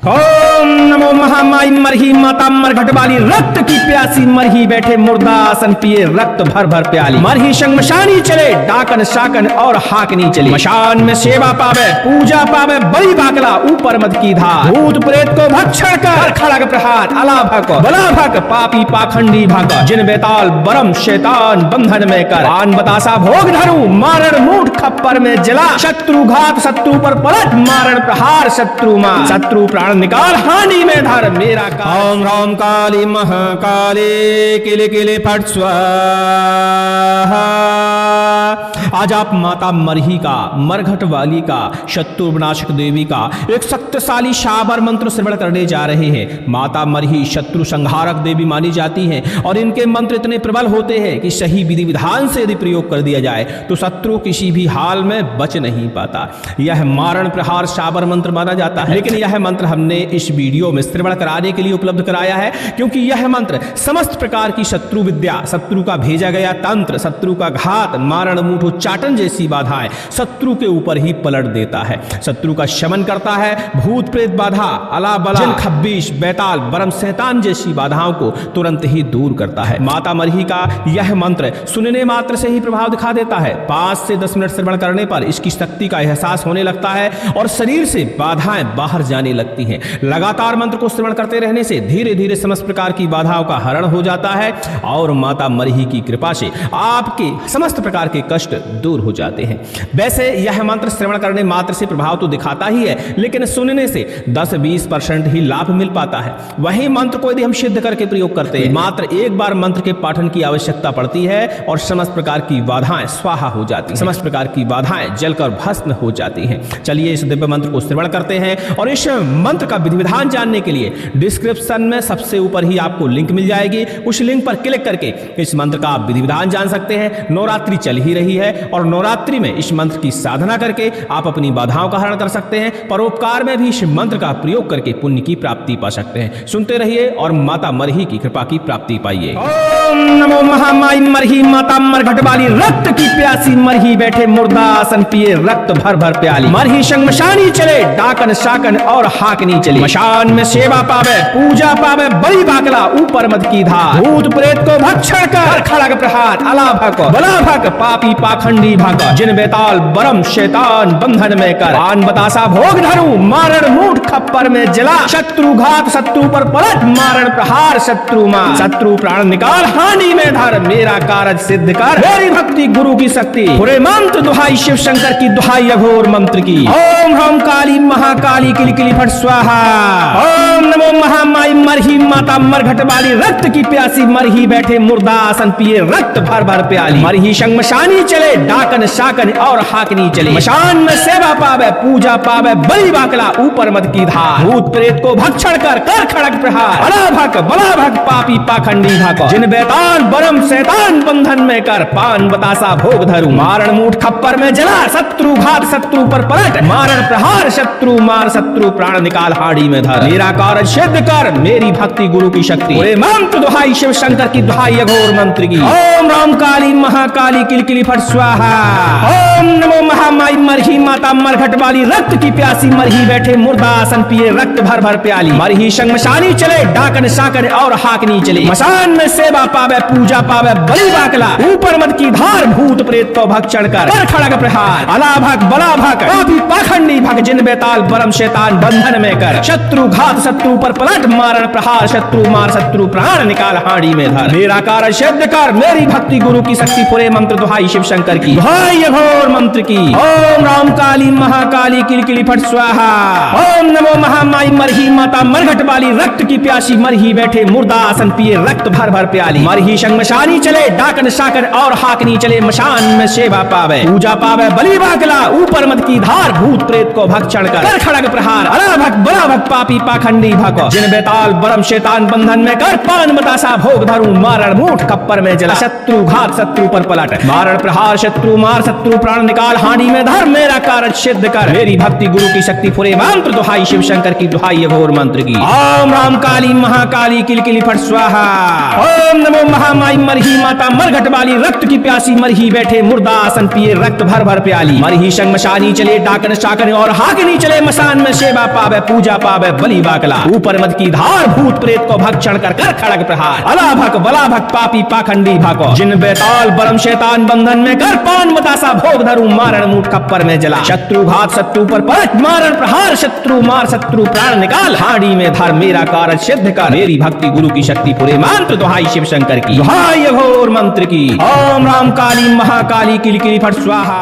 ओम नमो महामाई मरही माता मरघट वाली रक्त की प्यासी मरही बैठे मुर्दा आसन पिए रक्त भर भर प्याली मरही शंगमशानी चले डाकन शाकन और हाकनी चले मशान में सेवा पावे पूजा पावे बलि बाकला ऊपर मद की धार भूत प्रेत को भक्षण कर खड़ग प्रहार अलाभक बलाभक पापी पाखंडी भक जिन बेताल बरम शैतान बंधन में कर पान बतासा भोग धरू मारण मूठ खप्पर में जला शत्रु घात शत्रु पर पलट मारण प्रहार शत्रु मार शत्रु प्राण निकाल हानि में धर मेरा ओम राम काली महाकाली किले किले फट स्वाहा। आज आप माता मरही का मरघट वाली का शत्रु विनाशक देवी का एक शक्तिशाली शाबर मंत्र श्रवण करने जा रहे हैं। माता मरही शत्रु संहारक देवी मानी जाती हैं और इनके मंत्र इतने प्रबल होते हैं कि सही विधि विधान से यदि प्रयोग कर दिया जाए तो शत्रु किसी भी हाल में बच नहीं पाता। यह मारण प्रहार शाबर मंत्र माना जाता है, लेकिन यह मंत्र हमने इस वीडियो में श्रवण कराने के लिए उपलब्ध कराया है क्योंकि यह मंत्र समस्त प्रकार की शत्रु विद्या, शत्रु का भेजा गया तंत्र, शत्रु का घात, मारण मूठ उच्चाटन जैसी बाधाएं शत्रु के ऊपर ही पलट देता है। शत्रु का शमन करता है, भूत प्रेत बाधा, अला बला, जिन खब्बीश, बैताल, बरम शैतान जैसी बाधाओं को तुरंत ही दूर करता है। माता मरही का यह मंत्र सुनने मात्र से ही प्रभाव दिखा देता है। 5 से 10 मिनट श्रवण करने पर इसकी शक्ति का एहसास होने लगता है और शरीर से बाधाएं बाहर जाने लगती हैं। लगातार मंत्र को श्रवण करते रहने से धीरे धीरे समस्त प्रकार की बाधाओं का हरण हो जाता है और माता मरही की कृपा से आपके समस्त प्रकार के कष्ट दूर हो जाते हैं। वैसे यह मंत्र श्रवण करने मात्र से प्रभाव तो दिखाता ही है, लेकिन सुनने से 10-20% ही लाभ मिल पाता है। वही मंत्र को यदि हम सिद्ध करके प्रयोग करते हैं, मात्र एक बार मंत्र के पाठन की आवश्यकता पड़ती है और समस्त प्रकार की बाधाएं स्वाहा हो जाती हैं, समस्त प्रकार की बाधाएं जलकर भस्म हो जाती हैं। चलिए इस दिव्य मंत्र को श्रवण करते हैं और इस मंत्र का विधि विधान जानने के लिए डिस्क्रिप्शन में सबसे ऊपर ही आपको लिंक मिल जाएगी। उस लिंक पर क्लिक करके इस मंत्र का आप विधि विधान जान सकते हैं। नवरात्रि चल ही रही है और नवरात्रि में इस मंत्र की साधना करके आप अपनी बाधाओं का हरण कर सकते हैं। परोपकार में भी इस मंत्र का प्रयोग करके पुण्य की प्राप्ति पा सकते हैं। सुनते रहिए और माता मरही की कृपा की प्राप्ति पाइए। ओम नमो महामाई मरही माता मरघट वाली रक्त की प्यासी मरही बैठे मुर्दा आसन पिए रक्त भर भर प्याली मरही शंगमशानी चले डाकन शाकन और हाकनी चले मशान में सेवा पावे पूजा पावे बलि बाकला ऊपर मद की धार भूत प्रेत को भक्षण कर खड़ग प्रहार अलाभक बलाभक पापी पाखंडी भक जिन बेताल बरम शैतान बंधन में कर पान बतासा भोग धरू मारण मूठ खप्पर में जला शत्रु घात शत्रु पर पलट मारण प्रहार शत्रु मार शत्रु प्राण निकाल हानि में धर मेरा कारज सिद्ध कर मेरी भक्ति गुरु की शक्ति पूरे मंत्र दुहाई शिव शंकर की दुहाई अघोर मंत्र की ओम हम काली महाकाली किली किली फट स्वाहा। ओम नमो महामाई मरही माता मरघट वाली रक्त की प्यासी मरही बैठे मुर्दा आसन पिए रक्त भर भर प्याली मरही शंगमशानी चले डाकन शाकन और हाकनी चले मशान में सेवा पावे पूजा पावे बलि बाकला ऊपर मद की धार भूत प्रेत को भक्षण कर खड़ग प्रहार अलाभक बलाभक पापी पाखंडी भक जिन बेताल बरम शैतान बंधन में कर पान बतासा भोग धरू मारण मूठ खप्पर में जला शत्रु घात शत्रु पर पलट मारण प्रहार शत्रु मार शत्रु प्राण निकाल हाड़ी में धर मेरा कारज सिद्ध कर मेरी भक्ति गुरु की शक्ति पूरे मंत्र दुहाई शिव शंकर की दुहाई अघोर मंत्र की ओम राम काली महाकाली किलकिली फट स्वाहा। ओम नमो महामाई मरही माता मरघट वाली रक्त की प्यासी मरही बैठे मुर्दा आसन पिए रक्त भर भर प्याली मरही शंगमशानी चले डाकन शाकन और हाकनी चले मशान में सेवा पावे पूजा पावे बलि बाकला ऊपर मद की धार भूत प्रेत को भक्षण कर खड़ग प्रहार अलाभक बलाभक पापी पाखंडी भक जिन बेताल बरम शैतान बंधन में कर शत्रु घात शत्रु पर पलट मारण प्रहार शत्रु मार शत्रु प्राण निकाल हाड़ी में धर मेरा कारज सिद्ध कर मेरी भक्ति गुरु की शक्ति पूरे मंत्र दुहाई शिव शंकर की दुहाई अघोर मंत्र की ओम राम काली महाकाली किलकिली फट स्वाहा। ओम नमो महामाई मरही माता मरघट वाली रक्त की प्यासी मरही बैठे मुर्दा आसन पिए रक्त भर भर प्याली मरही शंगमशानी चले डाकन शाकन और हाकनी चले मशान में सेवा पावे पूजा पावे बलि बाकला ऊपर मद की धार भूत प्रेत को भक्षण कर खड़ग प्रहार अलाभक बलाभक पापी पाखंडी भक जिन बेताल बरम शैतान बंधन में कर पान बतासा भोग धरू मारण मूठ खप्पर में जला शत्रु घात शत्रु पर पलट मारण प्रहार शत्रु मार शत्रु प्राण निकाल हानि में धर मेरा कारज सिद्ध कर मेरी भक्ति गुरु की शक्ति पूरे मंत्र दुहाई शिव शंकर की की दुहाई अघोर मंत्र की। ओम राम काली महाकाली किलकिली फट स्वाहा। ओम नमो महामाई मरही माता मरघट वाली रक्त की प्यासी मरही बैठे मुर्दा आसन पिए रक्त भर भर प्याली। मरही संग मशानी चले डाकन शाकन और हाकनी चले मसान में सेवा पावे पूजा पावे बलि बाकला। ऊपर मद की धार भूत प्रेत को भक्षण कर कर खड़ग प्रहार। अलाभक बलाभक पापी पाखंडी भाको जिन बेताल बरम शैतान बंधन में कर पान बतासा भोग धरू मारण मूठ खप्पर में जला। शत्रु घात शत्रु पर पलट मारण प्रहार शत्रु मार शत्रु प्राण निकाल। हाड़ी में धर मेरा कार्य सिद्ध कर मेरी भक्ति गुरु की शक्ति पूरे मंत्र दुहाई शिव शंकर की दुहाई अघोर मंत्र की। ओम राम काली महाकाली किलकिली फट स्वाहा।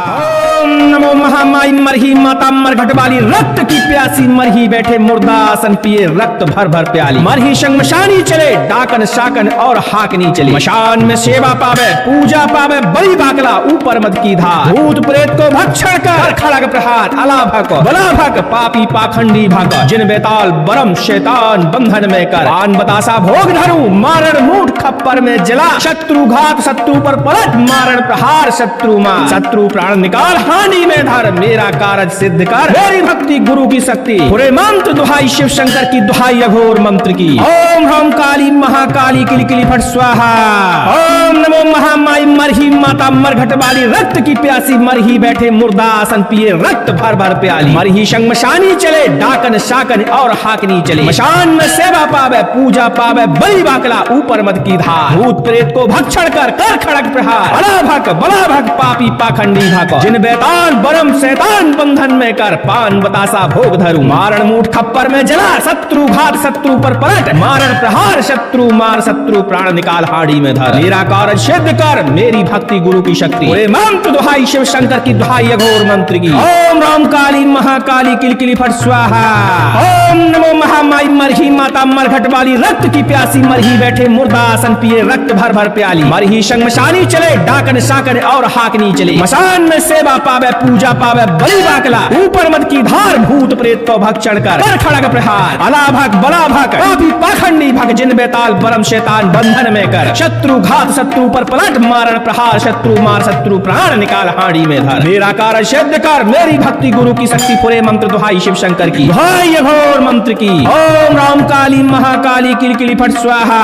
ओम नमो महामाई मरही माता मरघट वाली रक्त की प्यासी मरही बैठे मुर्दा आसन पिए रक्त भर भर प्याली। मरही संग मशानी चले डाकन शाकन और हाकनी चले मशान में सेवा पावे पूजा पावे बलि बाकला। ऊपर मद की धार भूत प्रेत को भक्षण कर खड़ग प्रहार। अलाभक बलाभक पापी पाखंडी भाग जिन बेताल बरम शैतान बंधन में कर पान बतासा भोग धरू मारण मूठ खप्पर में जला। शत्रु घात शत्रु पर पलट मारण प्रहार शत्रु मार शत्रु प्राण निकाल। हानि में धर मेरा कार्य सिद्ध कर मेरी भक्ति गुरु की शक्ति पूरे मंत्र दुहाई शिव शंकर की दुहाई अघोर मंत्र की। ओम ह्रम काली महाकाली किलकिली फट स्वाहा। ओम नमो महामाई मरही माता मरघट वाली रक्त की प्यासी मरही बैठे मुर्दा आसन पिए रक्त भर भर प्याली। मरही संग मशानी चले डाकन शाकन और हाकनी चले मशान में सेवा पावे पूजा पावे बलि बाकला। ऊपर मद की धार भूत प्रेत को भक्षण कर कर खड़ग प्रहार। अलाभक बलाभक पापी पाखंडी भाको जिन बेताल बरम शैतान बंधन में कर पान बतासा भोग धरू मारण मूठ खप्पर में जला। शत्रु घात शत्रु पर पलट मारण प्रहार शत्रु मार शत्रु प्राण निकाल। हाड़ी में धर मेरा कार्य सिद्ध कर मेरी भक्ति गुरु की शक्ति पूरे मंत्र दुहाई शिव शंकर की दुहाई अघोर मंत्र की। ओम राम काली महाकाली किलकिली फट स्वाहा। ओम नमो महामाई मरही माता मरघट वाली रक्त की प्यासी मरही बैठे मुर्दा आसन पिए रक्त भर भर प्याली। मरही संग मशानी चले डाकन शाकन और हाकनी चले मशान में सेवा पावे पूजा पावे बलि बाकला। ऊपर मद की धार भूत प्रेत को भक्षण कर खड़ग प्रहार। अलाभक बलाभक पापी पाखंडी भग जिन बेताल बरम शैतान बंधन में कर शत्रु घात शत्रु पर पलट मारण प्रहार शत्रु मार शत्रु प्राण निकाल। हाड़ी में धर मेरा कार्य सिद्ध कर मेरी भक्ति गुरु की शक्ति पूरे मंत्र दुहाई शिव शंकर की दुहाई अघोर मंत्र की। ओम राम काली महाकाली किलकिली फट स्वाहा।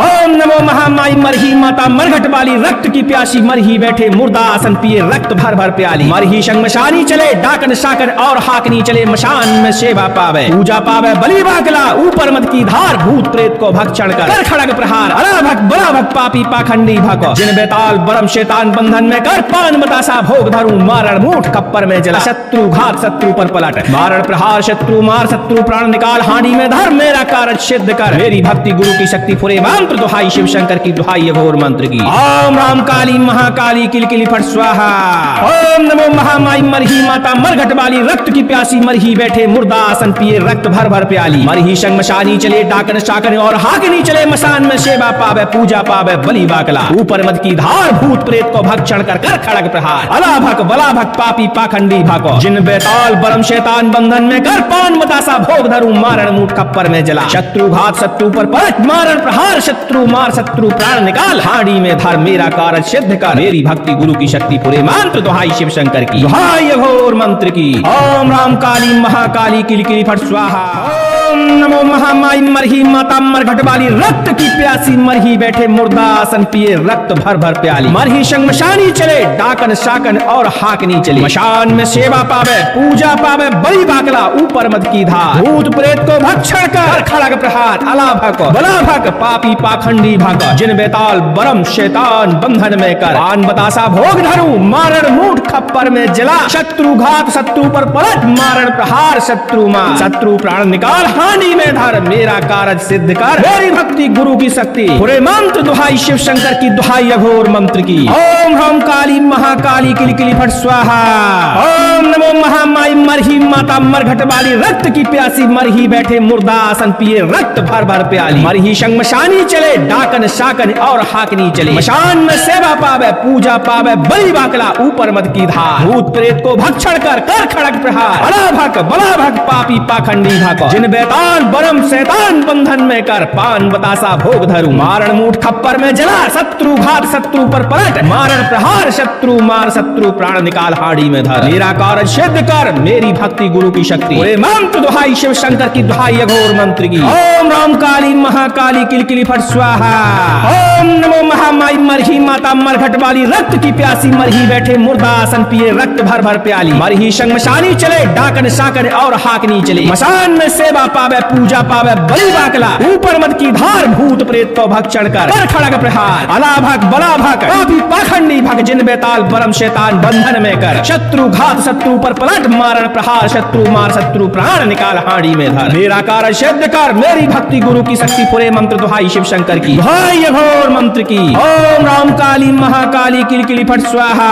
ओम नमो महामाई मरही माता मरघट वाली रक्त की प्यासी मरही बैठे मुर्दा आसन पिए रक्त भर भर प्याली। मरही संग मशानी चले डाकन शाकन और हाकनी चले मशान में सेवा पावे पूजा पावे बलि बाकला। ऊपर मद की धार भूत प्रेत को भक्षण कर खड़ग प्रहार। अलाभक बलाभक पापी पाखंडी भाको जिन बेताल बरम शैतान बंधन में कर पान बतासा भोग धरू मारण मूठ खप्पर में जला। शत्रु घात शत्रु पर पलट मारण प्रहार शत्रु मार शत्रु प्राण निकाल। हानि में धर मेरा कार्य सिद्ध कर मेरी भक्ति गुरु की शक्ति पूरे मंत्र दुहाई शिव शंकर की दुहाई अघोर मंत्र की। ओम राम काली महाकाली किलकिली फट स्वाहा। ओम नमो महामाई मरही माता मरघट वाली रक्त की प्यासी मरही बैठे मुर्दा आसन पिए रक्त भर भर प्याली। मरही संग मशानी चले डाकन शाकन और हाकनी चले मसान में सेवा पावे पूजा पावे बलि बाकला। ऊपर मद की धार भूत प्रेत को भक्षण कर कर खड़ग प्रहार। अलाभक बलाभक पापी पाखंडी भाको जिन बेताल बरम शैतान बंधन में कर पान बतासा भोग धरू मारण मूठ खप्पर में जला। शत्रु घात शत्रु पर पलट मारण प्रहार शत्रु मार शत्रु प्राण निकाल। हाड़ी में धर मेरा कार्य सिद्ध कर मेरी भक्ति गुरु की शक्ति पूरे मंत्र दुहाई शिव शंकर की दुहाई अघोर मंत्र की। ओम राम काली महाकाली किलकिली फट स्वाहा। ओम नमो महामाई मरही माता मरघट वाली रक्त की प्यासी मरही बैठे मुर्दा आसन पिए रक्त भर भर प्याली। मरही संग मशानी चले डाकन शाकन और हाकनी चले मशान में सेवा पावे पूजा पावे बलि बाकला। ऊपर मद की धार भूत प्रेत को भक्षण कर खड़ग प्रहार। अलाभक बलाभक पापी पाखंडी भाग जिन बेताल बरम शैतान बंधन में कर पान बतासा भोग धरू मारण मूठ खप्पर में जला। शत्रु घात शत्रु पर पलट मारण प्रहार शत्रु मार शत्रु प्राण निकाल। हानि में धर मेरा कार्य सिद्ध कर मेरी भक्ति गुरु की शक्ति पूरे मंत्र दुहाई शिव शंकर की दुहाई अघोर मंत्र की। ओम ह्रम काली महाकाली किलकिली फट स्वाहा। ओम नमो महामाई मरही माता मरघट वाली रक्त की प्यासी मरही बैठे मुर्दा आसन पिए रक्त भर भर प्याली। मरही संग मशानी चले डाकन शाकन और हाकनी चले मशान में सेवा पावे पूजा पावे बलि बाकला। ऊपर मद की धार भूत प्रेत को भक्षण कर कर खड़ग प्रहार। अलाभक बलाभक पापी पाखंडी भाको जिन बेताल बरम शैतान बंधन में कर पान बतासा भोग धरू मारण मूठ खप्पर में जला शत्रु घात शत्रु पर पलट मारण प्रहार शत्रु मार शत्रु प्राण निकाल हाड़ी में धर मेरा कार्य सिद्ध कर मेरी भक्ति गुरु की शक्ति पूरे मंत्र दुहाई शिव शंकर की दुहाई अघोर मंत्र की ओम राम काली महाकाली किलकिली फट स्वाहा ओम नमो महामाई मरही माता मरघट वाली रक्त की प्यासी मरही बैठे मुर्दासन पिए रक्त भर भर प्याली मरही शंगमशानी चले डाकन शाकन और हाकनी चले मसान में सेवा पावे पूजा पावे बलि बाकला ऊपर मद की धार भूत प्रेत तो भक्षण कर खड़ग प्रहार अला भग बला भग पापी पाखंडी भग जिन बेताल बरम शैतान बंधन में कर शत्रु घात शत्रु पर पलट मारण प्रहार शत्रु मार शत्रु प्राण निकाल हाड़ी में धर मेरा कार्य सिद्ध कर मेरी भक्ति गुरु की शक्ति पूरे मंत्र दुहाई शिव शंकर की दुहाई अघोर मंत्र की ओम राम काली महाकाली किलकिली फट स्वाहा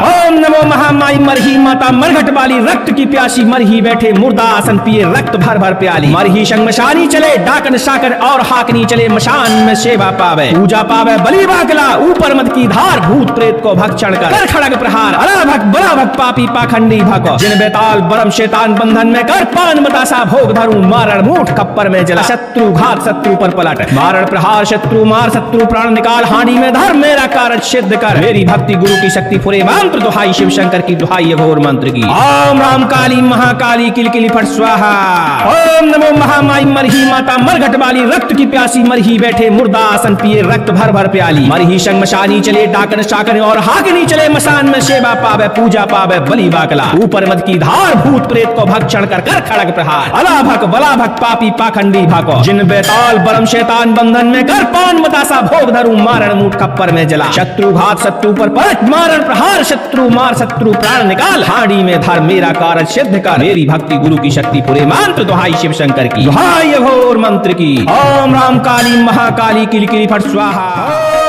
ओम नमो महामाई मरही माता मरघट वाली रक्त की प्यासी मरही बैठे मुर्दासन पिए रक्त भर भर प्याली मरही शंगमशानी चले डाकन शाकन और हाकनी चले मशान में सेवा पावे पूजा पावे बलि बाकला ऊपर मद की धार भूत प्रेत को भक्षण कर खड़ग प्रहार अला भग बला भग पापी पाखंडी भग जिन बेताल बरम शैतान बंधन में कर पान बतासा भोग धरू मारण मूठ खप्पर में जला शत्रु घात शत्रु पर पलट मारण प्रहार शत्रु मार शत्रु प्राण निकाल हानि में धर मेरा कार्य सिद्ध कर मेरी भक्ति गुरु की शक्ति पूरे मंत्र दुहाई शिव शंकर की दुहाई अघोर मंत्र की ओम राम काली महाकाली किलकिली फट स्वाहा ओम नमो महामाई मरही माता मरघट वाली रक्त की प्यासी मरही बैठे मुर्दासन पिए रक्त भर भर प्याली मरही शंगमशानी चले डाकन शाकन और हाकनी चले मसान में सेवा पावे पूजा पावे बलि बाकला ऊपर मद की धार भूत प्रेत को भक्षण कर खड़ग प्रहार अला भग बला भग पापी पाखंडी भागो जिन बेताल बरम शैतान बंधन में कर पान बतासा भोग धरू मारण मूठ खप्पर में जला शत्रु घात शत्रु पर पलट मारण प्रहार शत्रु मार शत्रु प्राण निकाल हाड़ी में धर मेरा कार्य सिद्ध कर मेरी भक्ति गुरु की शक्ति पूरे मंत्र दुहाई शिव शंकर की दुहाई अघोर मंत्र की ओम राम काली महाकाली किलकिली फट स्वाहा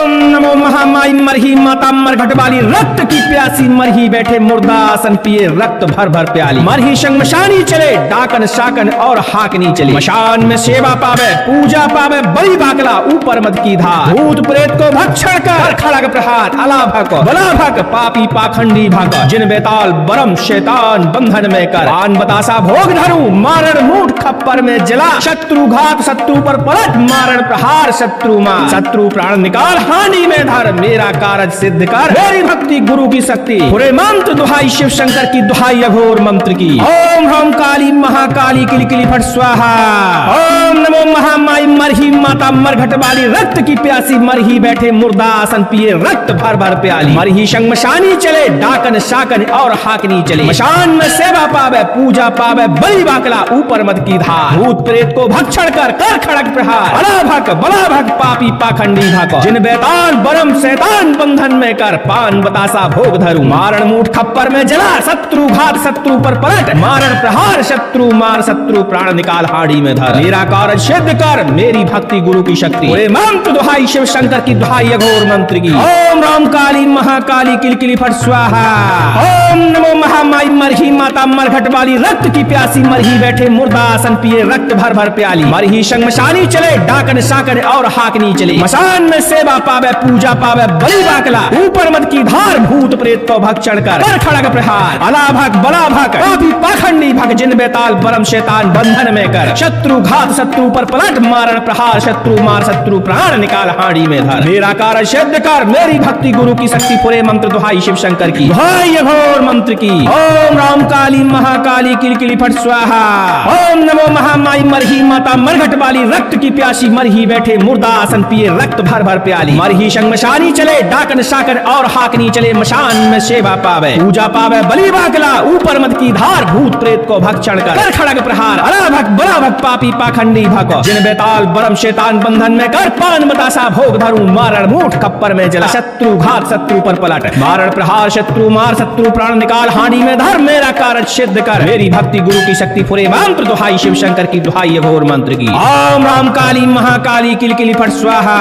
ओम नमो महामाई मरही माता मरघट वाली रक्त की प्यासी मरही बैठे मुर्दासन पिए रक्त भर भर प्याली मरही शंगमशानी चले डाकन शाकन और हाकनी चले मशान में सेवा पावे पूजा पावे बलि बाकला ऊपर मद की धार भूत प्रेत को भक्षण कर खड़ग प्रहार अला भग बला भग पापी पाखंडी भग जिन बेताल बरम शैतान बंधन में कर पान बतासा भोग धरू मारण मूठ खप्पर में जला शत्रु घात शत्रु पर पलट मारण प्रहार शत्रु मार शत्रु प्राण निकाल हानि में धर मेरा कार्य सिद्ध कर मेरी भक्ति गुरु की शक्ति पूरे मंत्र दुहाई शिव शंकर की दुहाई अघोर मंत्र की ओम राम काली महाकाली किलकिली फट स्वाहा ओम नमो महामाई मरही माता मरघट वाली रक्त की प्यासी मरही बैठे मुर्दासन पिए रक्त भर भर प्याली मरही शंगमशानी चले डाकन शाकन और हाकनी चले मशान में सेवा पावे पूजा पावे बलि बाकला ऊपर मद की धार भूत प्रेत को भक्षण कर खड़ग प्रहार अला भग बला भग पापी पाखंडी भग जिन बेताल बरम शैतान बंधन में कर पान बतासा भोग धरू मारण मूठ खप्पर में जला शत्रु घात शत्रु पर पलट मारण प्रहार शत्रु मार शत्रु प्राण निकाल हाड़ी में धर मेरा कार्य सिद्ध कर मेरी भक्ति गुरु की शक्ति पूरे मंत्र दुहाई शिव शंकर की दुहाई अघोर मंत्र की ओम राम काली महाकाली किलकिली फट स्वाहा ओम नमो महामाई मरही माता मरघट वाली रक्त की प्यासी मरही बैठे मुर्दासन पिए रक्त भर भर प्याली मरही शंगमशानी चले डाकन शाकन और हाकनी चले मशान में सेवा पावे पूजा पावे बलि बाकला ऊपर मद की धार भूत प्रेत को भक्षण कर खड़ग प्रहार अला भग बला भग पापी पाखंडी भग जिन बेताल बरम शैतान बंधन में कर शत्रु घात शत्रु पर पलट मारण प्रहार शत्रु मार शत्रु प्राण निकाल हाड़ी में धर मेरा कार्य सिद्ध कर मेरी भक्ति गुरु की शक्ति पूरे मंत्र दुहाई शिव शंकर की दुहाई अघोर मंत्र की ओम राम काली महाकाली किलकिली फट स्वाहा ओम नमो महामाई मरही माता मरघट वाली रक्त की प्यासी मरही बैठे मुर्दासन पिए रक्त भर भर प्याली मरही शंगमशानी चले डाकन शाकन और हाकनी चले मशान में सेवा पावे पूजा पावे बलि बाकला ऊपर मद की धार भूत प्रेत को भक्षण कर खड़ग प्रहार अला भग बला भग पापी पाखंडी भग जिन बेताल बरम शैतान बंधन में कर पान बतासा भोग धरू मारण मूठ खप्पर में जला शत्रु घात शत्रु पर पलट मारण प्रहार शत्रु मार शत्रु प्राण निकाल हानि में धर मेरा कार्य सिद्ध कर मेरी भक्ति गुरु की शक्ति पूरे मंत्र दुहाई शिव शंकर की दुहाई अघोर मंत्र की ओम राम काली महाकाली किलकिली फट स्वाहा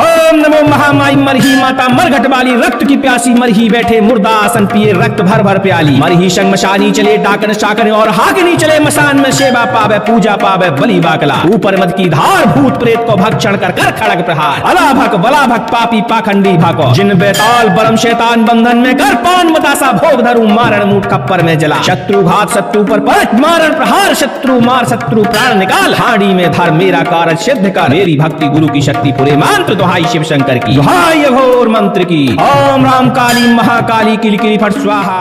ओम नमो महामाई मरही माता मरघट वाली रक्त की प्यासी मरही बैठे मुर्दासन पिए रक्त भर भर प्याली मरही शंगमशानी चले डाकन शाकन और हाकनी चले मसान में सेवा पावे पूजा पावे बलि बाकला चला, ऊपर मद की धार भूत प्रेत को भक्षण कर कर खड़ग प्रहार, अलाभक बलाभक पापी पाखंडी भागो, जिन बेताल बरम शैतान बंधन में कर पान बतासा भोग धरू मारण मूठ खप्पर में जला, शत्रु घात शत्रु पर पलट मारण प्रहार, शत्रु मार शत्रु प्राण निकाल, हांडी में धर मेरा कारज सिद्ध कर, मेरी भक्ति गुरु की शक्ति पूरे मंत्र दुहाई शिव शंकर की, दुहाई अघोर मंत्र की। ओम राम काली महाकाली किलकिली फट स्वाहा,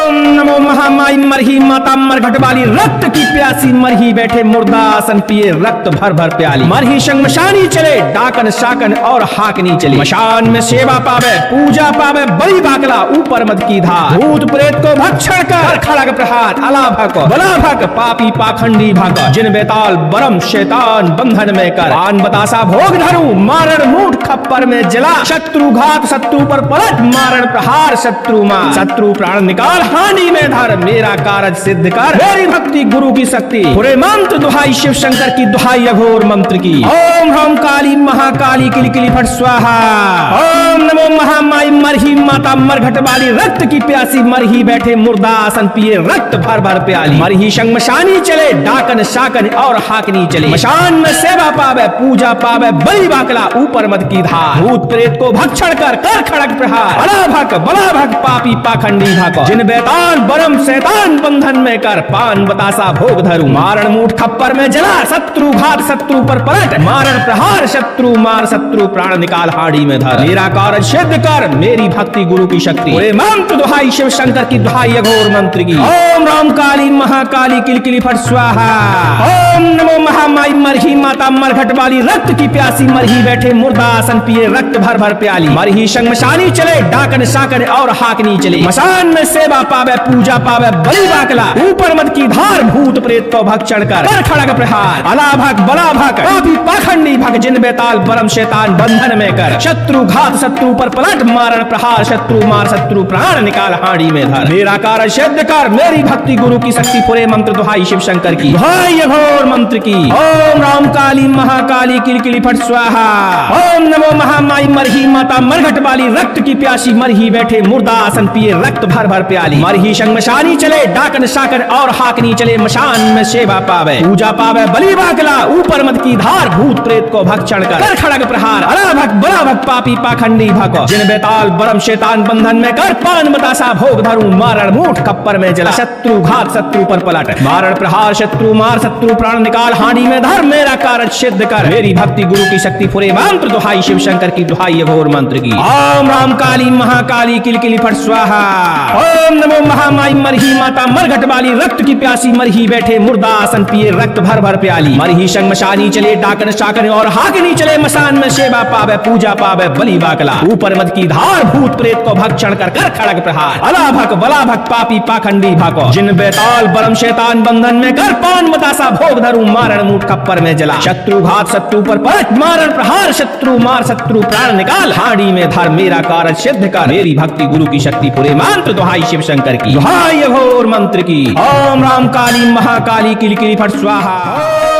ओम नमो महामाई मरही माता मरघट वाली, रक्त की प्यासी मरही बैठे मुर्दा आसन पिए रक्त भर भर प्याली, मरही शंगमशानी चले डाकन शाकन और हाकनी चले, मशान में सेवा पावे पूजा पावे बलि बाकला, ऊपर मद की धार भूत प्रेत को भक्षण कर खड़ग प्रहार, अलाभक बलाभक पापी पाखंडी भाग, जिन बेताल बरम शैतान बंधन में कर पान बतासा भोग धरू मारण मूठ खप्पर में जला, शत्रु घात शत्रु पर पलट मारण प्रहार, शत्रु मार शत्रु प्राण निकाल, हानि में धर मेरा कारज सिद्ध कर, मेरी भक्ति गुरु की शक्ति पूरे मंत्र दुहाई शिव शंकर की, दुहाई अघोर मंत्र की। ओम ह्रम काली महाकाली किलकिली फट स्वाहा, ओम नमो महामाई मरही माता मरघट वाली, रक्त की प्यासी मरही बैठे मुर्दा आसन पिए रक्त भर भर प्याली, मरही शंगमशानी चले डाकन शाकन और हाकनी चले, मशान में सेवा पावे पूजा पावे बलि बाकला, ऊपर मद की धार भूत प्रेत को भक्षण कर कर खड़ग प्रहार, अलाभक बलाभक पापी पाखंडी भागो, जिन बेताल बरम शैतान बंधन में कर पान बतासा भोग धरू मारण मूठ खप्पर में जला, शत्रु घात शत्रु पर पलट मारण प्रहार, शत्रु मार शत्रु प्राण निकाल, हाड़ी में धर मेरा कारज सिद्ध कर, मेरी भक्ति गुरु की शक्ति पूरे मंत्र दुहाई शिव शंकर की, दुहाई अघोर मंत्र की। ओम राम काली महाकाली किलकिली फट स्वाहा, ओम नमो महामाई मरही माता मरघट वाली, रक्त की प्यासी मरही बैठे मुर्दा आसन पिए रक्त भर भर प्याली, मरही शंगमशानी चले डाकन शाकन और हाकनी चले, मशान में सेवा पावे पूजा पावे बलि बाकला, ऊपर मद की धार भूत प्रेत को भक्षण कर खड़ग प्रहार, अलाभक बलाभक पापी पाखंडी भग, जिन बेताल बरम शैतान बंधन में कर शत्रु घात शत्रु पर पलट मारण प्रहार, शत्रु मार शत्रु प्राण निकाल, हांडी में धर मेरा कारज सिद्ध कर, मेरी भक्ति गुरु की शक्ति पूरे मंत्र दुहाई शिव शंकर की, दुहाई अघोर मंत्र की। ओम राम काली महाकाली किलकिली फट स्वाहा, ओम नमो महामाई मरही माता मरघट वाली, रक्त की प्यासी मरही बैठे मुर्दा आसन पिए रक्त भर भर प्याली, मरही शंगमशानी चले डाकन शाकन और हाकनी चले, मशान में सेवा पावे पूजा पावे बलि बाकला, ऊपर मद की धार भूत प्रेत को भक्षण कर खड़ग प्रहार, अलाभक बलाभक पापी पाखंडी भागो, जिन बेताल बरम शैतान बंधन में कर पान बतासा भोग धरू मारण मूठ खप्पर में जला, शत्रु घात शत्रु पर पलट मारण प्रहार, शत्रु मार शत्रु प्राण निकाल, हांडी में धर मेरा कारज सिद्ध कर, मेरी भक्ति गुरु की शक्ति पूरे मंत्र दुहाई शिव शंकर की, दुहाई अघोर मंत्र की। ओम राम काली महाकाली किलकिली फट स्वाहा, ओम नमो महामाई मरही माता मरघट वाली, रक्त की प्यासी मरही बैठे मुर्दा आसन पिए रक्त भर भर प्याली, मरही शंगमशानी चले डाकन शाकन और हाकनी चले, मशान में सेवा पावे पूजा पावे बलि बाकला, ऊपर मद की धार भूत प्रेत को भक्षण कर कर खड़ग प्रहार, अलाभक बलाभक पापी पाखंडी भागो, जिन बेताल बरम शैतान बंधन में कर पान बतासा भोग धरू मारण मूठ खप्पर में जला, शत्रु घात शत्रु पर पलट मारण प्रहार, शत्रु मार शत्रु प्राण निकाल, हांडी में धर मेरा कारज सिद्ध कर, मेरी भक्ति गुरु की शक्ति पूरे मंत्र दुहाई शिव शंकर की, दुहाई अघोर मंत्र की। ओम राम काली महाकाली किलकिली फट स्वाहा,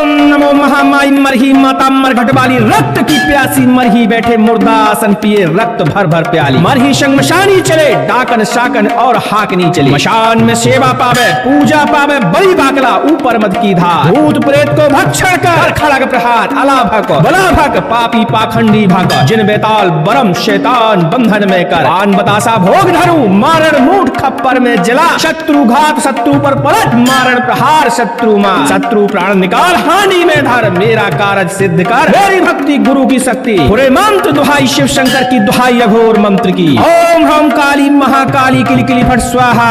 ओम नमो महामाई मरही माता मरघट वाली, रक्त की प्यासी मरही बैठे मुर्दा आसन पिए रक्त भर भर प्याली, मरही शंगमशानी चले डाकन शाकन और हाकनी चले, मशान में सेवा पावे पूजा पावे बलि बाकला, ऊपर मद की धार भूत प्रेत को भक्षण कर खड़ग प्रहार, अलाभक बलाभक पापी पाखंडी भाग, जिन बेताल बरम शैतान बंधन में कर पान बतासा भोग धरू मारण मूठ खप्पर में जला, शत्रु घात शत्रु पर पलट मारण प्रहार, शत्रु मार शत्रु प्राण निकाल, हानि में धर मेरा कारज सिद्ध कर, मेरी भक्ति गुरु की शक्ति पूरे मंत्र दुहाई शिव शंकर की, दुहाई अघोर मंत्र की। ओम ह्रम काली महाकाली किलकिली फट स्वाहा,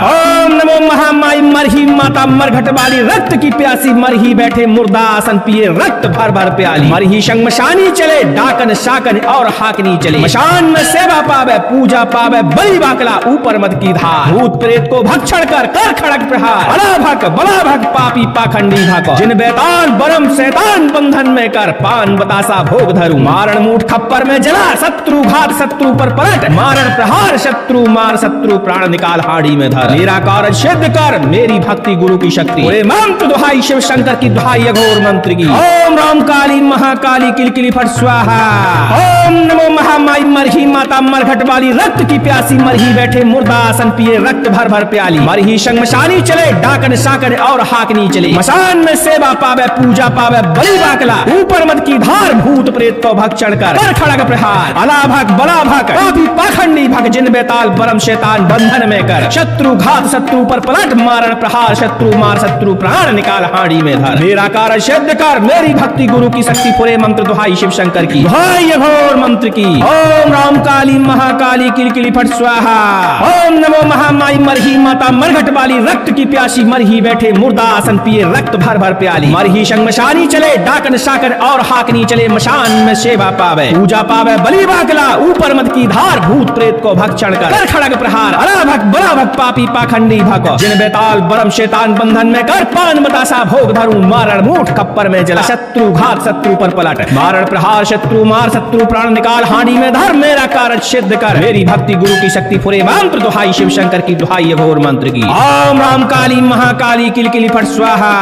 ओम नमो महामाई मरही माता मरघट वाली, रक्त की प्यासी मरही बैठे मुर्दा आसन पिए रक्त भर भर प्याली, मरही शंगमशानी चले डाकन शाकन और हाकनी चले, मशान में सेवा पावे पूजा पावे बलि बाकला, ऊपर मद की धार भूत प्रेत को भक्षण कर कर खड़ग प्रहार, अलाभक बलाभक पापी पाखंडी भागो, जिन बेताल बरम शैतान बंधन में कर पान बतासा भोग धरू मारण मूठ खप्पर में जला, शत्रु घात शत्रु पर पलट मारण प्रहार, शत्रु मार शत्रु प्राण निकाल, हाड़ी में धर मेरा कारज सिद्ध कर, मेरी भक्ति गुरु की शक्ति पूरे मंत्र दुहाई शिव शंकर की, दुहाई अघोर मंत्र की। ओम राम काली महाकाली किलकिली फट स्वाहा, ओम नमो महामाई मरही माता मरघट वाली, रक्त की प्यासी मरही बैठे मुर्दा आसन पिए रक्त भर भर प्याली, मरही शंगमशानी चले डाकन शाकन और हाकनी चले, मशान में सेवा पावे पूजा पावे पावे बलि बाकला, ऊपर मद की धार भूत प्रेत को भक्षण कर खड़ग प्रहार, अला भग बला भग पापी पाखंडी भग, जिन बेताल परम शैतान बंधन में कर, शत्रु घात शत्रु पर पलट मारण प्रहार, शत्रु मार शत्रु प्राण निकाल हाड़ी में धर, मेरा कार्य सिद्ध कर मेरी भक्ति गुरु की शक्ति पूरे मंत्र दुहाई शिव शंकर की, दुहाई घोर मंत्र की। ओम राम काली महाकाली किलकिली फट स्वाहा, ओम नमो महामाई मरही माता मरघट वाली, रक्त की प्यासी मरही बैठे मुर्दा आसन पिए रक्त भर भर प्याली, मरही शंगमशानी चले डाकन शाकर और हाकनी चले, मशान में सेवा पावे पूजा पावे बलि बाकला, ऊपर मद की धार भूत प्रेत को भक्षण कर खड़ग प्रहार, अला भग बला भग पापी पाखंडी भग, जिन बेताल बरम शैतान बंधन में कर, पान बतासा भोग धरू मारण मूठ खप्पर में जला, शत्रु घात शत्रु पर पलट मारण प्रहार, शत्रु मार शत्रु प्राण निकाल हांडी में धर, मेरा कार्य सिद्ध कर मेरी भक्ति गुरु की शक्ति पूरे मंत्र दुहाई शिव शंकर की, दुहाई घोर मंत्र की। ओम राम काली महाकाली किलकिली फट स्वाहा,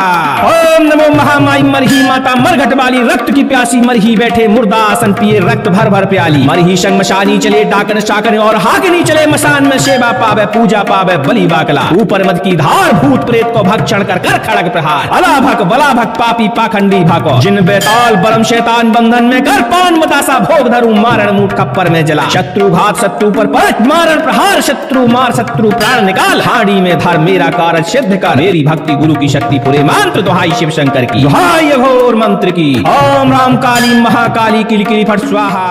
ओम नमो महामाई मरही माता मरघट वाली, रक्त की प्यासी मरही बैठे मुर्दा आसन पिए रक्त भर भर प्याली, मरही शंगमशानी चले डाकन शाकन और हाकनी चले, मसान में सेवा पावे पूजा पावे बलि बाकला, ऊपर मद की धार भूत प्रेत को भक्षण कर खड़ग प्रहार, अला भग बला भग पापी पाखंडी भागो, जिन बेताल बरम शैतान बंधन में कर, पान बतासा भोग धरू मारण मूठ खप्पर में जला, शत्रु घात शत्रु पर पलट मारण प्रहार, शत्रु मार शत्रु प्राण निकाल हांडी में धर, मेरा कार्य सिद्ध कर मेरी भक्ति गुरु की शक्ति पूरे मंत्र दुहाई शिव शंकर की, दुहाई घोर मंत्र की। ओम राम काली महाकाली किलकिली फट स्वाहा,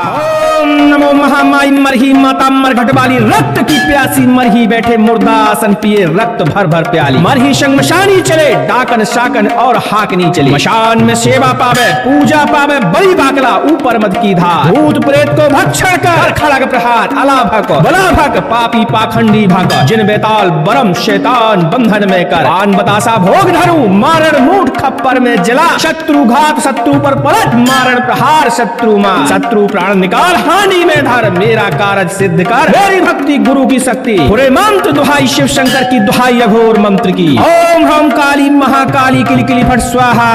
ओम नमो महामाई मरही माता मरघट वाली, रक्त की प्यासी मरही बैठे मुर्दा आसन पिए रक्त भर भर प्याली, मरही शंगमशानी चले डाकन शाकन और हाकनी चले, मशान में सेवा पावे पूजा पावे बलि बाकला, ऊपर मद की धार भूत प्रेत को भक्षण कर खड़ग प्रहार, अला भग बला भग पापी पाखंडी भग, जिन बेताल बरम शैतान बंधन में कर, पान बतासा भोग धरू मारण मूठ खप्पर में जला, शत्रु घात शत्रु पर पलट मारण प्रहार, शत्रु मार शत्रु प्राण निकाल हानि में धर, मेरा कार्य सिद्ध कर मेरी भक्ति गुरु की शक्ति पूरे मंत्र दुहाई शिव शंकर की, दुहाई अघोर मंत्र की। ओम राम काली महाकाली किलकिली फट स्वाहा,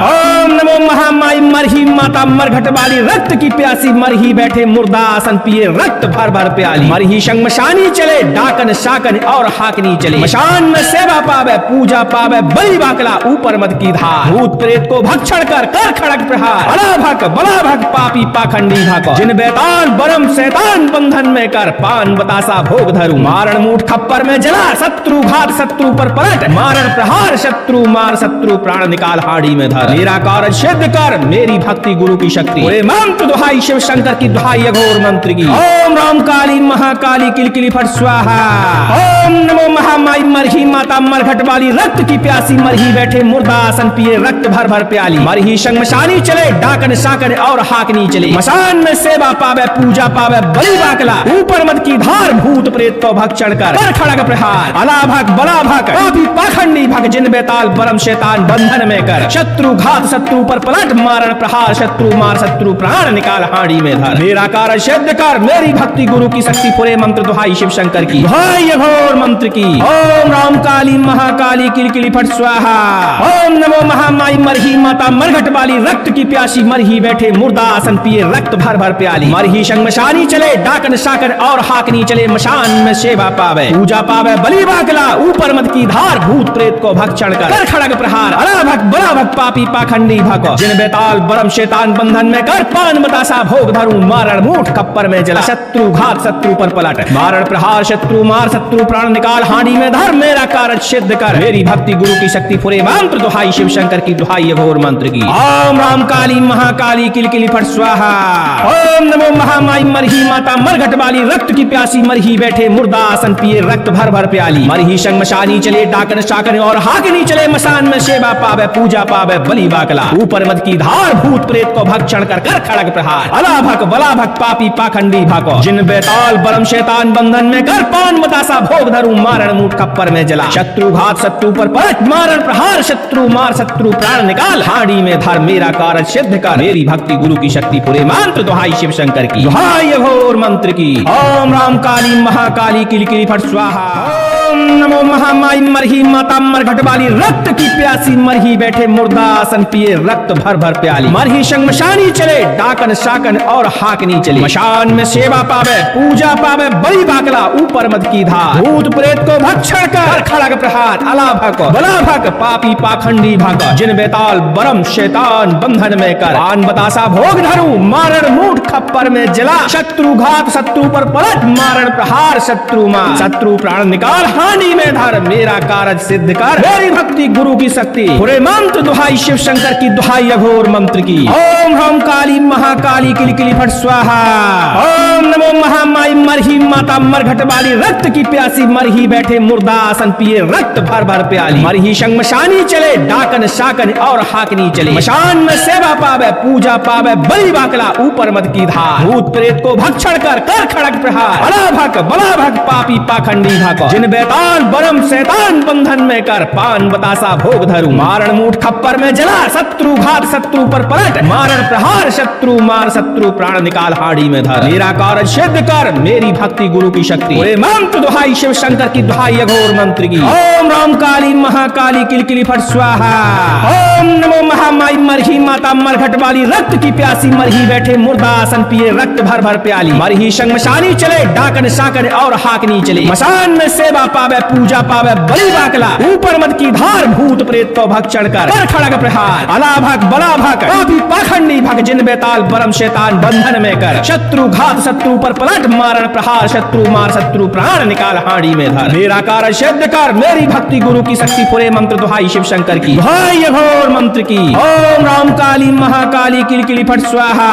ओम नमो महामाई मरही माता मरघट वाली, रक्त की प्यासी मरही बैठे मुर्दा आसन पिए रक्त भर भर प्याली, मरही शंगमशानी चले डाकन शाकन और हाकनी चले, मशान में सेवा पावे पूजा पावे बलि बाकला, ऊपर मद की धार भूत प्रेत को भक्षण कर खड़ग प्रहार, अला भग बला भग पापी पाखंडी भग, जिन बेताल बरम शैतान बंधन में कर, पान बतासा भोग धरू मारण मूठ खप्पर में जला, शत्रु घात शत्रु पर पलट मारण प्रहार, शत्रु मार शत्रु प्राण निकाल हाड़ी में धर, मेरा कार्य सिद्ध कर मेरी भक्ति गुरु की शक्ति पूरे मंत्र दुहाई शिव शंकर की, दुहाई अघोर मंत्र की। ओम राम काली महाकाली किलकिली फट स्वाहा, ओम नमो महामाई मरही माता मरघट वाली, रक्त की प्यासी मरही बैठे मुर्दा आसन पिए रक्त भर भर प्याली, मरही शंगमशानी चले डाकन शाकन और हाकनी चले, मसान में सेवा पावे पूजा पावे बलि बाकला, ऊपर मद की धार भूत प्रेत को भक्षण कर खड़ग प्रहार, अला भग बला भग पापी पाखंडी भग, जिन बेताल बरम शैतान बंधन में कर, शत्रु घात शत्रु पर पलट मारण प्रहार, शत्रु मार शत्रु प्राण निकाल हांडी में धर, मेरा कार्य सिद्ध कर मेरी भक्ति गुरु की शक्ति पूरे मंत्र दुहाई शिव शंकर की, दुहाई अघोर मंत्र की। ओम राम काली महाकाली किलकिली फट स्वाहा, ओम नमो महामाई मरही माता मरघट वाली, रक्त की प्यासी मरही बैठे मुर्दा आसन पिए रक्त भर भर प्याली, मरही शंगमशानी चले डाकन शाकन और हाकनी चले, मशान में सेवा पावे पूजा पावे बलि बाकला, ऊपर मद की धार भूत प्रेत को भक्षण कर खड़ग प्रहार, अला भग बला भग पापी पाखंडी भग, जिन बेताल बरम शैतान बंधन में कर, पान बतासा भोग धरू मारण मूठ खप्पर में जला, शत्रु घात शत्रु पर पलट मारण प्रहार, शत्रु मार शत्रु प्राण निकाल हांडी में धर, मेरा कार्य सिद्ध कर मेरी भक्ति गुरु की शक्ति पूरे मंत्र दुहाई शिव शंकर की, दुहाई अघोर मंत्र की। ओम राम काली महाकाली किलकिली फट स्वाहा, ओम नमो महामाई मरही माता मरघट वाली, रक्त की प्यासी मरही बैठे मुर्दा आसन पिए रक्त भर भर प्याली, मरही शंगमशानी चले डाकन शाकन और हाकनी चले, मसान में सेवा पावे पूजा पावे बलि बाकला, ऊपर मद की धार भूत प्रेत को भक्षण कर खड़ग प्रहार, अला भग बला भग पापी पाखंडी भागो, जिन बेताल बरम शैतान बंधन में कर, पान बतासा भोग धरू मारण मूठ खप्पर में जला, शत्रु घात शत्रु पर पलट मारण प्रहार, शत्रु मार शत्रु प्राण निकाल हांडी में धर, मेरा कार्य सिद्ध कर मेरी भक्ति गुरु की शक्ति पूरे मंत्र दुहाई शिव शंकर की, दुहाई अघोर मंत्र की। ओम राम काली महाकाली किलकिली फट स्वाहा, ओम नमो महामाई मरही माता मरघट वाली, रक्त की प्यासी मरही बैठे मुर्दा आसन पिए रक्त भर भर प्याली, मरही शंगमशानी चले, डाकन शाकन और हाकनी चले। मशान में सेवा पावे, पूजा पावे, बलि बाकला ऊपर मद की धार। भूत प्रेत को भक्षण कर खड़ग प्रहार, अलाभक बलाभक पापी पाखंडी भाग। जिन बेताल बरम शैतान बंधन में कर, पान बतासा भोग धरू, मारण मूठ खप्पर में जला। शत्रु घात शत्रु पर पलट, मारण प्रहार शत्रु मार। शत्रु प्राण निकाल हानि में धर, मेरा कारज सिद्ध कर, मेरी भक्ति गुरु की शक्ति। पूरे मंत्र दुहाई शिव शंकर की, दुहाई अघोर मंत्र की। ओम ह्रम काली महाकाली किलकिली फट स्वाहा। ओम नमो महामाई मरही माता मरघट वाली, रक्त की प्यासी मरही बैठे मुर्दा आसन पिए, रक्त भर भर प्याली। मरही शंगमशानी चले, डाकन शाकन और हाकनी चले। मशान में सेवा पावे, पूजा पावे, बलि बाकला ऊपर मद की धार। भूत प्रेत को भक्षण कर खड़ग प्रहार, अलाभक बलाभक पापी पाखंडी भाग। जिन बेताल बरम शैतान बंधन में कर, पान बतासा भोग धरू, मारण मूठ खप्पर में जला। शत्रु घात शत्रु पर पलट, मारण प्रहार शत्रु मार। शत्रु प्राण निकाल हाड़ी में धर, मेरा कार्य सिद्ध कर, मेरी भक्ति गुरु की शक्ति। पूरे मंत्र दुहाई शिव शंकर की, दुहाई अघोर मंत्र की। ओम राम काली महाकाली किलकिली फट स्वाहा। ओम नमो महामाई मरही माता मरघट वाली, रक्त की प्यासी मरही बैठे मुर्दा आसन पिए, रक्त भर भर प्याली। मरही शंगमशानी चले, डाकन शाकन और हाकनी चले। मशान में सेवा पावे, पूजा पावे, बलि बाकला ऊपर मद की धार। भूत प्रेत को भक्षण कर खड़ग प्रहार, अलाभक बलाभक पापी पाखंडी भग। जिन बेताल बरम शैतान बंधन में कर, शत्रु घात शत्रु पर पलट, मारण प्रहार शत्रु मार। शत्रु प्राण निकाल हाड़ी में धर, मेरा कार्य सिद्ध कर, मेरी भक्ति गुरु की शक्ति। पूरे मंत्र दुहाई शिव शंकर की, दुहाई अघोर मंत्र की। ओम राम काली महाकाली किलकिली फट स्वाहा।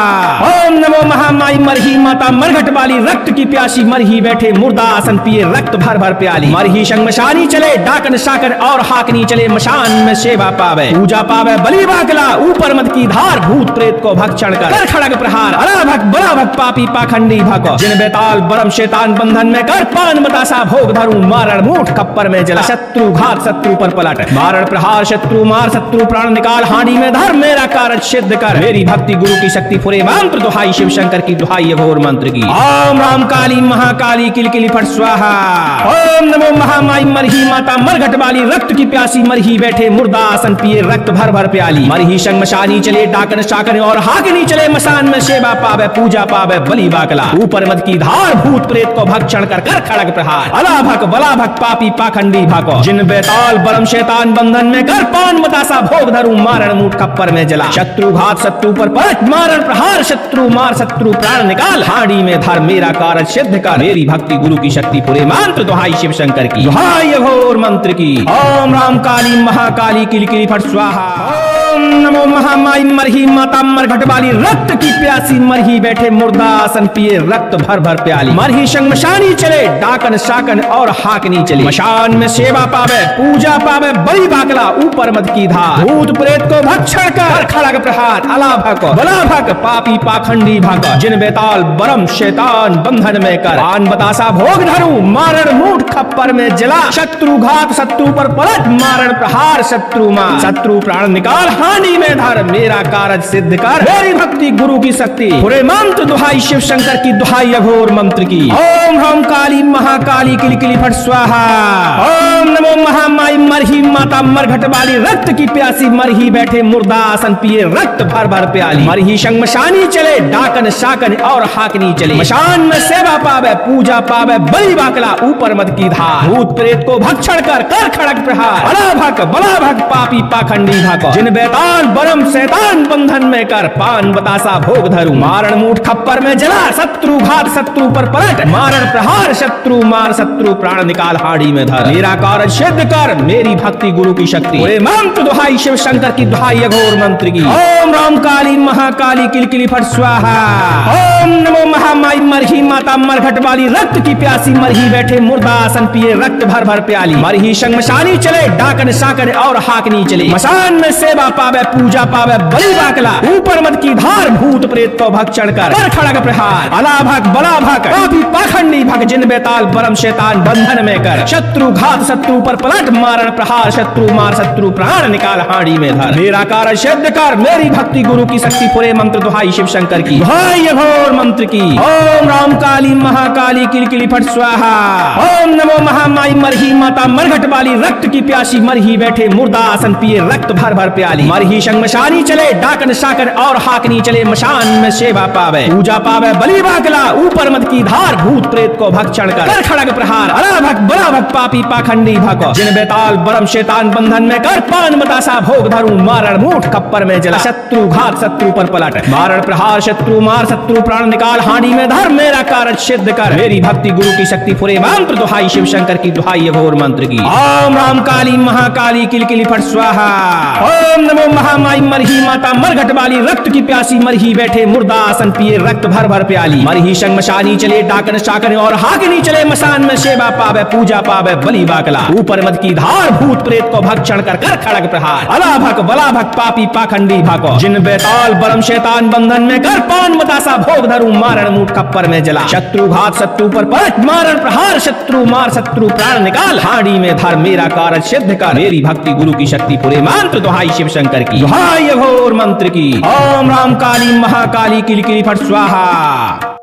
ओम नमो महामाई मरही माता मरघट वाली, रक्त की प्यासी मरही बैठे मुर्दा आसन पिए, रक्त भर भर प्याली। मरही शंगमशानी चले, डाकन शाकन और हाकनी चले। मशान में सेवा पावे, पूजा पावे, बलि बाकला ऊपर मद की धार। भूत प्रेत को भक्षण कर खड़ग प्रहार, अलाभक बलाभक पापी पाखंडी भग। जिन बेताल बरम शैतान बंधन में कर, पान बतासा भोग धरू, मारण मूठ खप्पर में जला। शत्रु घात शत्रु पर पलट, मारण प्रहार शत्रु मार। शत्रु प्राण निकाल हानि में धर, मेरा कार्य सिद्ध कर, मेरी भक्ति गुरु की शक्ति। पूरे मंत्र दुहाई शिव शंकर की, दुहाई अघोर मंत्र की। ओम राम काली महाकाली किलकिली फट स्वाहा। ओम नमो महामाई मरही माता मरघट वाली, रक्त की प्यासी मरही बैठे मुर्दा आसन पिए, रक्त भर भर प्याली। मरही शंगमशानी चले, डाकन शाकन और हाकनी चले। मशान में सेवा पावे, पूजा पावे, बलि बाकला ऊपर मद की धार। भूत प्रेत को भक्षण कर खड़ग प्रहार, अलाभक बलाभक पापी पाखंडी भागो। जिन बेताल बरम शैतान बंधन में कर, पान बतासा भोग धरू, मारण मूठ खप्पर में जला। शत्रु घात शत्रु पर पलट, मारण प्रहार शत्रु मार। शत्रु प्राण निकाल हाड़ी में धर, मेरा कार्य सिद्ध कर, मेरी भक्ति गुरु की शक्ति। पूरे मंत्र दुहाई शिव शंकर की, दुहाई अघोर मंत्र की। ओम राम काली महाकाली किलकिली फट स्वाहा। ओम नमो महामाई मरही माता मरघट वाली, रक्त की प्यासी मरही बैठे मुर्दा आसन पिए, रक्त भर भर प्याली। मरही शंगमशानी चले, डाकन शाकन और हाकनी चले। मशान में सेवा पावे, पूजा पावे, बलि बाकला ऊपर मद की धार। भूत प्रेत को भक्षण कर खड़ग प्रहार, अलाभक बलाभक पापी पाखंडी भाग। जिन बेताल बरम शैतान बंधन में कर, पान बतासा भोग धरू, मारण मूठ खप्पर में जला। शत्रु घात शत्रु पर पलट, मारण प्रहार शत्रु मार। शत्रु प्राण निकाल हानि में धर, मेरा कार्य सिद्ध कर, मेरी भक्ति गुरु की शक्ति। पूरे मंत्र दुहाई शिव शंकर की, दुहाई अघोर मंत्र की। ओम ह्रम काली महाकाली किलकिली फट स्वाहा। ओम नमो महामाई मरही माता मरघट वाली, रक्त की प्यासी मरही बैठे मुर्दा आसन पिए, रक्त भर भर प्याली। मरही शंगमशानी चले, डाकन शाकन और हाकनी चले। मशान में सेवा पावे, पूजा पावे, बलि बाकला ऊपर मद की धार। भूत प्रेत को भक्षण कर खड़ग प्रहार, अलाभक बलाभक पापी पाखंडी भाग। जिन बेताल बरम शैतान बंधन में कर, पान बतासा भोग धरू, मारण मूठ खप्पर में जला। शत्रु घात शत्रु पर पलट, मारण प्रहार शत्रु मार। शत्रु प्राण निकाल हाड़ी में धर, मेरा कार्य सिद्ध कर, मेरी भक्ति गुरु की शक्ति। पूरे मंत्र दुहाई शिव शंकर की, दुहाई अघोर मंत्र की। ओम राम काली महाकाली किलकिली फट स्वाहा। ओम नमो महामाई मरही माता मरघट वाली, रक्त की प्यासी मरही बैठे मुर्दा आसन पिए, रक्त भर भर प्याली। मरही शंगमशानी चले, डाकन शाकन और हाकनी चले। मशान में सेवा पावे, पूजा पावे, बलि बाकला ऊपर मद की धार। भूत प्रेत को भक्षण कर खड़ग प्रहार, अलाभक बलाभक पापी पाखंडी भग। जिन बेताल बरम शैतान बंधन में कर, शत्रु घात शत्रु पर पलट, मारण प्रहार शत्रु मार। शत्रु प्राण निकाल हाड़ी में धर, मेरा कार्य सिद्ध कर, मेरी भक्ति गुरु की शक्ति। पूरे मंत्र दुहाई शिव शंकर की, दुहाई अघोर मंत्र की। ओम राम काली महाकाली किलकिली फट स्वाहा। ओम नमो महामाई मरही माता मरघट वाली, रक्त की प्यासी मरही बैठे मुर्दा आसन पिए, रक्त भर भर प्याली। मरही शंगमशानी चले, डाकन शाकन और हाकनी चले, मशान में सेवा पावे, पूजा पावे बलि बाकला, ऊपर मद की धार, भूत प्रेत को भक्षण कर खड़ग प्रहार, अला भक बला भक पापी पाखंडी भको, जिन बेताल बरम शैतान बंधन में कर, पान बतासा भोग धरू, मारण मूठ खप्पर में जला, शत्रु घात शत्रु पर पलट, मारण प्रहार शत्रु मार, शत्रु प्राण निकाल, हांडी में धर, मेरा कार्य सिद्ध कर, मेरी भक्ति गुरु की शक्ति फुरे, मंत्र दुहाई शिव शंकर की दुहाई घोर मंत्र की, ओम राम काली महाकाली किलकिली फट स्वाहा, ओम नमो महामाई मरही माता मरघट वाली, रक्त की प्यासी मरही बैठे मुर्दा आसन पिए, रक्त भर भर प्याली, मरही शंगमशानी चले, डाकन शाकन और हाकनी चले, मसान में सेवा पावे, पूजा पावे बलि बाकला, ऊपर मद की धार, भूत प्रेत को भक्षण कर खड़ग प्रहार, अला भक बला भक पापी पाखंडी भाको, जिन बेताल बरम शैतान बंधन में कर, पान बतासा भोग धरू, मारण मूठ खप्पर में जला, शत्रु घात शत्रु पर पलट, मारण प्रहार शत्रु मार, शत्रु प्राण निकाल, हांडी में धर, मेरा कार्य सिद्ध कर, मेरी भक्ति गुरु की शक्ति पूरे, मंत्र दुहाई शिव शंकर की दुहाई घोर मंत्र की, ओम राम काली महाकाली किलकिली फट स्वाहा।